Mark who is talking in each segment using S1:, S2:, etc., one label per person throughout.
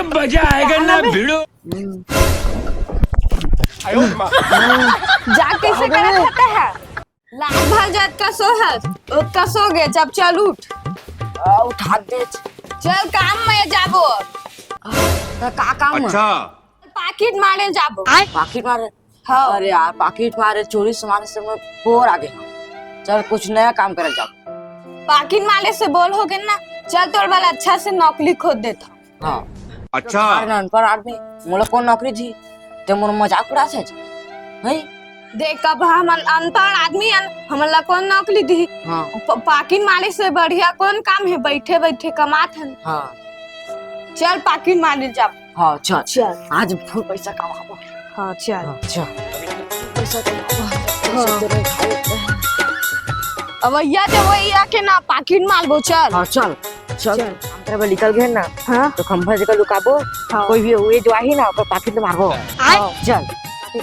S1: अभी मजा आएगा ना भिड़ो।
S2: जा कैसे करे खाता है लाख भर जात का सोहर उतना सो गए जब चल उठ
S3: उठा दे।
S2: चल काम में जाबो
S3: का काम?
S4: अच्छा
S2: पाकिट मारे जाबो
S3: पाकिट मारे?
S2: हाँ।
S3: अरे यार पाकिट मारे चोरी सामान से मैं बोर आ गया। चल कुछ नया काम करे जाओ।
S2: पाकिट मारे से बोल हो गए ना। चल तोर वाला अच्छा से नौकरी खोद देता।
S3: हाँ
S4: अच्छा
S3: अनपढ़ आदमी मोला कौन नौकरी दी ते मोर मजाक उड़ा से है।
S2: देख अब हम अनपढ़ आदमी हमला कौन नौकरी दी।
S3: हाँ
S2: पाकिट मारे से बढ़िया कौन काम है बैठे बैठे कमात है।
S3: हाँ
S2: चल पाकिट मारे जाब।
S3: हाँ चल
S2: चल
S3: आज फुल पैसा कमाबो।
S2: हाँ चल
S3: हाँ चल पैसा
S2: अब या दे वही के ना पाकिट मारबो। चल
S3: हाँ चल चल हम तेरे निकल गए ना।
S2: हाँ
S3: तो खंभा जगह लुकाबो।
S2: हाँ।
S3: कोई भी हुए जो आई ना ऊपर पाकिट में मारबो।
S2: हाँ।
S3: चल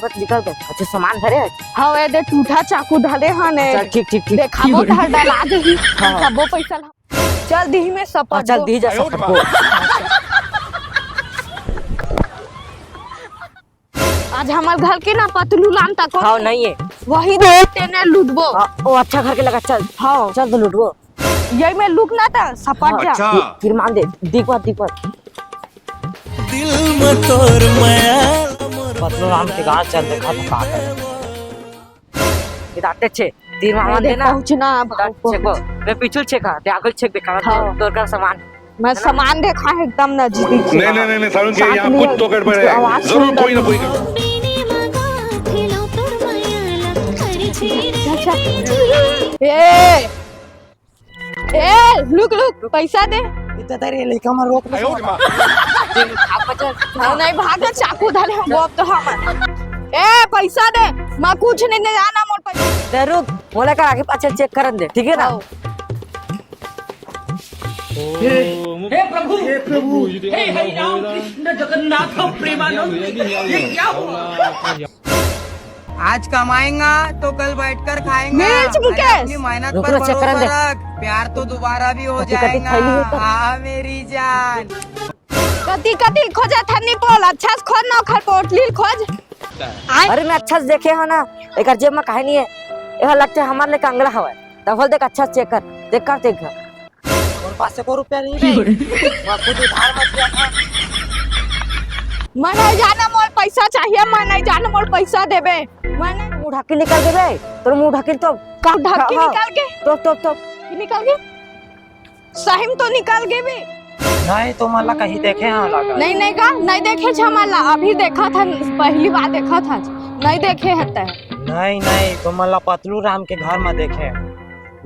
S3: बस निकल गए। अच्छा सामान भरे।
S2: हाँ वे दे टूटा चाकू धरे हने।
S3: चल ठीक ठीक ठीक।
S2: देखाबो धर डाला दही
S3: हाँ।
S2: सबो पैसा ला। चल दी में सपट
S3: चल दी जा सबको।
S2: आज हमार घर के ना पतलू लाम तक
S3: हाँ नहीं है
S2: वही दे तेने लूटबो।
S3: हाँ, वो अच्छा घर के लगा। चल
S2: हाँ
S3: चल तो लूटबो।
S2: यही में लूट ना था सपट जा।
S4: अच्छा
S3: फिर मान दे दीपक
S1: दिल में तोर माया
S3: पतलू राम के गांव चल देखा तो का है। इदाते छे तीर मान देना
S2: पहुंचना
S3: चेक मैं पीछे चेक दे आगे चेक देखा
S2: हाँ।
S3: तोर का सामान
S2: मैं सामान देखा है एकदम नजदीक से।
S4: नहीं सारुण के यहाँ कुछ तो गड़बड़ है। जरूर कोई ना कोई
S2: ए लुक पैसा दे।
S3: इतना तेरे लेके हम रोक ले।
S2: नहीं भागे चाकू धरे हम वो तो हम ए पैसा दे मैं कुछ नहीं जाना मोर पैसा
S3: दे रुक मोला का आगे पाछे चेक करन दे ठीक है ना।
S1: हे प्रभु हे हरि राम कृष्ण जगन्नाथ प्रेमानंद ये क्या हुआ।
S5: आज कमाएगा तो कल बैठकर खाएंगा।
S2: मिर्च मुकेश।
S5: अरे अपनी मेहनत
S3: रुक
S5: पर
S3: रो, चेक
S5: भरोसा
S3: करन दे।
S5: रख। प्यार तो दोबारा भी हो
S3: कटी कटी
S5: जाएगा।
S3: थैली है तो।
S5: हाँ मेरी जान।
S2: कति कति खोजा थन्नी पोल अच्छा से खोज ना खर पोटली खोज।
S3: अरे मैं अच्छा से देखे है ना एक जेब में काहे नहीं है। यह लगता है हमारे लिए कंगड़ा हवा तब बोल देख अच्छा से चेक कर देख और 500 रुपया नहीं है। खुद उधार मत दिया था।
S2: मैं नहीं जाना मोर पैसा चाहिए। मैं नहीं जाना मोर पैसा देबे। मैं
S3: मुंह ढक के निकल के बे तोर मुंह ढकिन तो
S2: का ढक के
S3: हाँ।
S2: निकाल के
S3: तो
S2: निकाल के सही में तो निकाल के भी
S6: नहीं तो मला कहीं देखे हैं लगा।
S2: नहीं का नहीं देखे छमाला अभी देखा था पहली बार देखा था नहीं देखे हते।
S6: नहीं तो मला पतलू राम के घर में देखे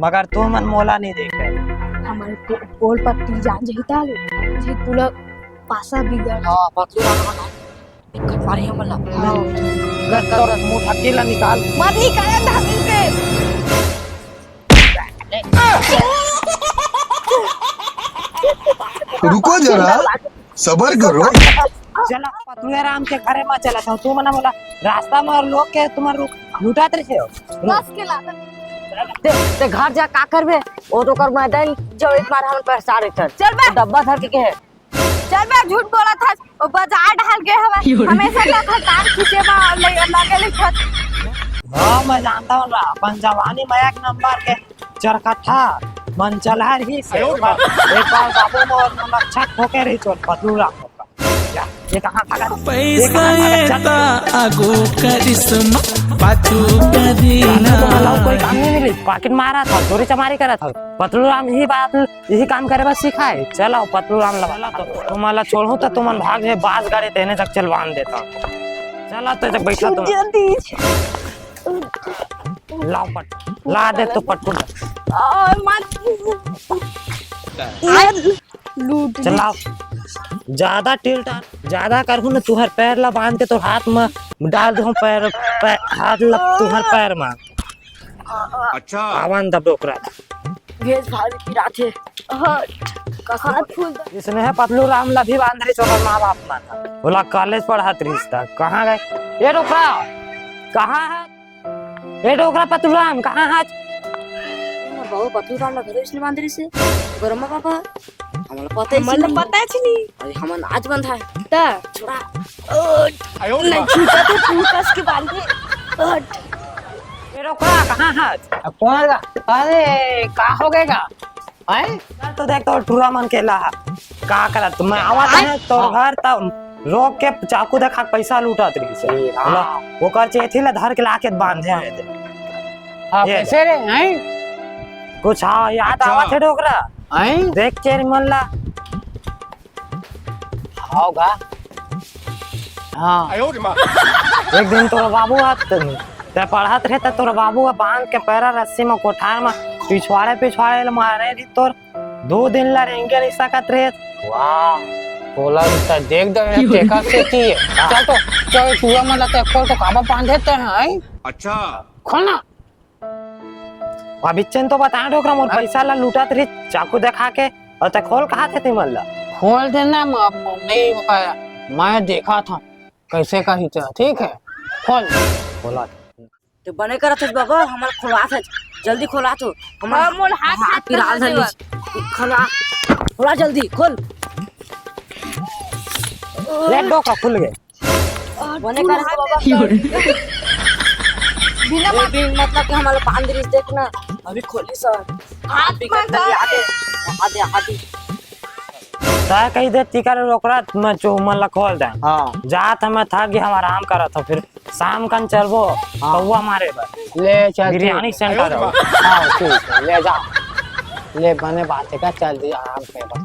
S6: मगर तू मन मोला नहीं देखे।
S2: हमारे पोल पट्टी जान जहिता जी पूरा पासा बिगड़।
S3: हां पतलू राम दिक्कत मारी है मला।
S6: तोर मुंह ढकेला निकाल
S2: मत निकाल धामी के।
S7: रुको जरा सबर करो।
S6: चला पतलू राम के घरे में चला था तू मना बोला रास्ता में और लोग के तुम्हार लुटात रहे हो।
S2: बस के लाता
S3: ते घर जा का करबे ओ तो कर मैदान जो एक बार हम पर सारे चल
S2: बे।
S3: डब्बा धर के है।
S2: चल बे झूठ बोला था वो बाजार ढाल के हवा हमेशा का तार खींचे में लगे लिखा।
S6: हाँ मैं जानता हूँ अपन जवानी में एक नंबर के चरकट्ठा मन चला रही से एक बार बाबू मोर लक्षा ठोके रही चोट पतलू राम का ये कहाँ भागा
S1: पैसा येता आगो करिश्मा पाछू कदीना।
S6: तो मतलब कोई काम नहीं मिली पाकिट मारा था चोरी चमारी करा था पतलू राम यही काम करे बस सिखाए। चलो पतलू राम लगा तो तुम्हारा छोड़ू तो तुम भाग है बाज गाड़ी तेने तक चलवान देता। चला तो तक बैठा तुम लाओ पट ला दे तो पटकू
S2: लूट
S6: चलाओ ज्यादा ज्यादा करू न तुहर पैर ला बांध के तो हाथ में डाल दो पैर हाथ ला तुहर पैर में
S4: अच्छा
S6: आवान दब ओकरा
S3: भेज भारी पिराथे
S2: हाथ फूल
S6: इसने है पतलू राम ला भी बांध रही चोकर माँ बाप माता बोला कॉलेज पढ़ात रिश्ता कहाँ गए ये डोकरा कहाँ है ये डोकरा पतलू राम कहाँ है
S3: बाबा पतलू राम ना घरे इसने बांधरी से गरमा पापा हमारा पता ही
S2: मतलब पता है नहीं
S3: अरे हम आज बंद है
S2: ता
S3: छोड़ा
S2: नहीं छूटा तो तू कस के बांध दे
S6: ये रोकड़ा कहाँ है
S5: कौन का? अरे का हो गएगा हैं?
S6: तो देख तो टूरा मन केला है का करा तुम मैं आवाज है तो घर तब रोक के चाकू देखा पैसा लूटा तरी से वो कर चेथी ला धर के लाके बांधे हैं थे
S5: हाँ
S6: ये
S5: कैसे रे हैं?
S6: कुछ हाँ याद आवा थे डोकरा
S5: हैं?
S6: देख चेरी मन ला
S5: होगा हाँ
S6: एक दिन तोरा बाबू हाथ ते पढ़त रहे त तोरा बाबू का बांध के पैरा रस्सी में कोठार में पिछवाड़े मारे रही तोर 2 दिन ला रेंगे नहीं सकत रहे
S5: वाह बोला तो देख दे टेका से की है चल तो चल चूहा मन लगता है तो काबा बांधे ते हैं
S4: अच्छा
S5: खोलना
S6: अभी चेन तो बता डोकरा मोर पैसा ला लूटत रही चाकू दिखा के और ते खोल कहा थे ते मन ला
S5: खोल देना नहीं हो पाया मैं देखा था कैसे का ही था ठीक है खोल
S6: बोला
S3: तो बने करा थे बाबा हमारा खुलवा थे जल्दी खोला तो हमारा
S2: मोल हाथ
S3: पिराल धर खोला खोला जल्दी खोल
S6: ले डोका खुल गए
S3: बने करा थे बाबा बिना भी मतलब कि हमारा बांध रही देखना अभी खोली सर हाथ भी कर आधे आधे
S6: ता कही दे टिकर रोकड़ा मैं चो मन ला खोल दे
S5: हाँ
S6: जात मैं था कि हम आराम करा था फिर शाम कन चलबो कौवा मारे बस
S5: ले चल
S6: बिरयानी सेंटर
S5: हाँ ठीक है ले जा ले बने बात है का चल दिया आराम से बस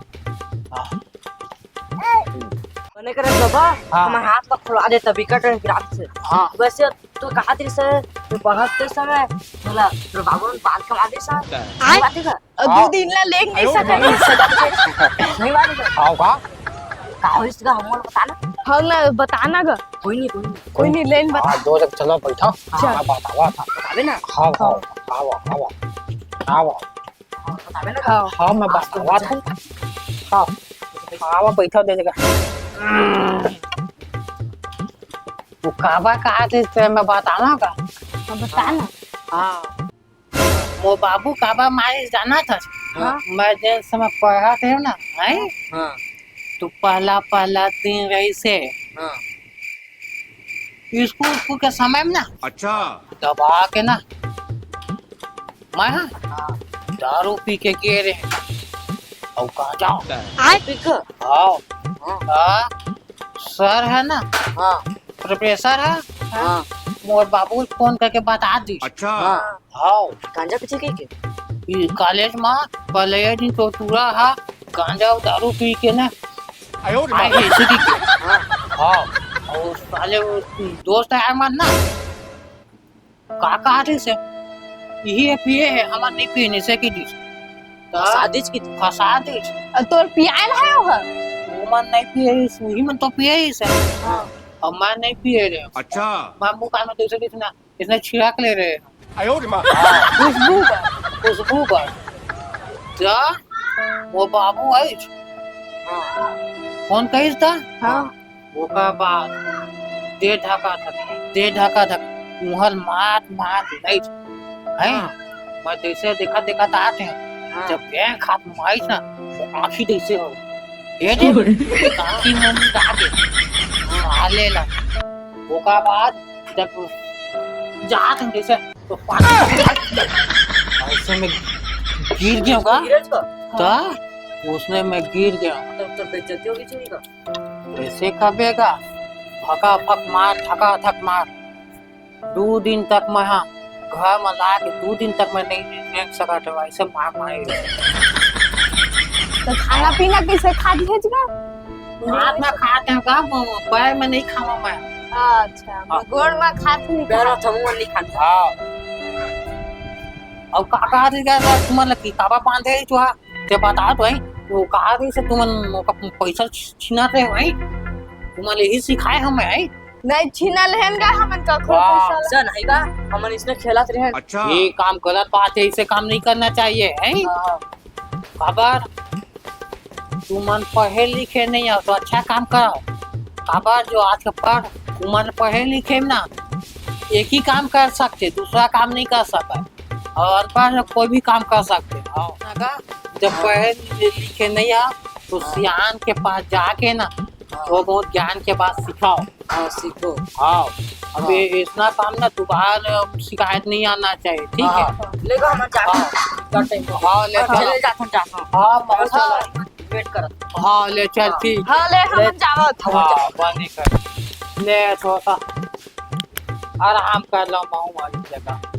S3: बने करे बाबा हमारा हाथ का खुलवा दे तभी कट रहे रात से
S5: हाँ
S3: वैसे तो कहा थी सर तो पढ़ते समय बोला तो बाबू ने बात कमा दे सर
S2: आय?
S3: बात का
S2: 2 दिन ला लेग नहीं सका
S3: नहीं बात का
S5: होगा
S3: का इसका हम बताना
S2: हम ना बताना गा
S3: कोई नहीं
S2: कोई नहीं लेन बता
S5: हाँ 2 जब चलो बैठो हाँ बतावा था
S3: बतावे ना
S5: हाँ हाँ आओ आओ आओ
S3: बतावे ना
S2: हाँ
S5: हाँ मैं बतावा था हाँ आओ बैठो दे जगह वो काबा कहा थे मैं बताना का
S2: बताना
S5: हाँ वो बाबू काबा मारे जाना था
S3: हाँ।
S5: मैं जिस समय पढ़ा थे ना है
S3: हां
S5: तो पहला दिन रही से
S3: हां
S5: स्कूल के समय में ना
S4: अच्छा
S5: दबा के ना मैं दारू पी के गिरे और कहा जाओ
S3: आय पिक
S5: आओ
S3: हां
S5: सर है ना
S3: हां
S5: प्रोफेसर है
S3: हां
S5: मोर बाबू फोन करके बता दी
S4: अच्छा
S3: हां
S5: आओ
S3: गांजा पीछे के
S5: ई कॉलेज में पहले दिन तो पूरा हा गांजा और दारू पी के ना आए ऐसे की हाँ और साले वो दोस्त है हमार ना का कहा थे से यही पिए है हमार नहीं पीने से की डिश
S3: शादी की
S5: फसा दी
S2: तोर पियाल है हो
S5: वो मन नहीं पिए वही मन तो पिए ही से और मैं नहीं पिए रे
S4: अच्छा
S5: मैं मुंह कान में दूसरे कितना इसने छिड़क ले रहे खुशबू का जा वो बाबू आई कौन कही था
S2: हाँ
S5: वो का बाद दे ढका था मुहल मात नहीं है मैं जैसे देखा आते हैं जब बैंक हाथ में आई ना वो आँखी जैसे हो ये देख आँखी मुंह डाके साले ला वो का बाद जब जात हम जैसे तो पानी ऐसे में गिर गया होगा तो उसने मैं गिर गया
S3: तो बेइज्जती होगी चीनी का
S5: ऐसे कबेगा भका फक मार थका थक मार 2 दिन तक मैं हाँ घर में ला के 2 दिन तक मैं नहीं देख सका था ऐसे मार
S2: तो खाना पीना कैसे खा दिए जगा
S5: रात में खाते हैं का पैर में नहीं खावा मैं
S2: अच्छा गोड़ में खाते नहीं
S3: पैर में थमू नहीं खाता
S5: हाँ अब काका दी गया तुम लकी काबा बांधे जो है ते बता तो है वो कहा दी से तुम पैसा छीना रहे भाई तुम्हारे यही सिखाए हमें है
S2: नहीं छीना लेहन का हमन का खोल
S5: वाह।
S2: पैसा
S3: सर नहीं का हमन इसने खेलत रहे
S4: अच्छा
S5: ये काम गलत बात है इसे काम नहीं करना चाहिए है खबर तुमन पढ़े लिखे नहीं हो तो अच्छा काम करो खबर जो आज के पढ़ तुमन पढ़े लिखे ना एक ही काम कर सकते दूसरा काम नहीं कर सकते और अनपढ़ कोई भी काम कर सकते हो। जब पढ़े लिखे नहीं आ तो सियान के पास जाके ना वो बहुत ज्ञान के बात सिखाओ।
S3: हाँ सीखो।
S5: हाँ अभी इतना काम ना दोबारा शिकायत नहीं आना चाहिए, ठीक है।
S3: ले गो हम जाते
S5: हाँ ले चल।
S3: चले जाते हैं।
S5: हाँ बहुत
S3: वेट कर।
S5: हाँ ले चल ठीक।
S2: हाँ ले हम जावत
S5: हाँ बंद कर ले, थोड़ा सा आराम कर लो माहू वाली जगह।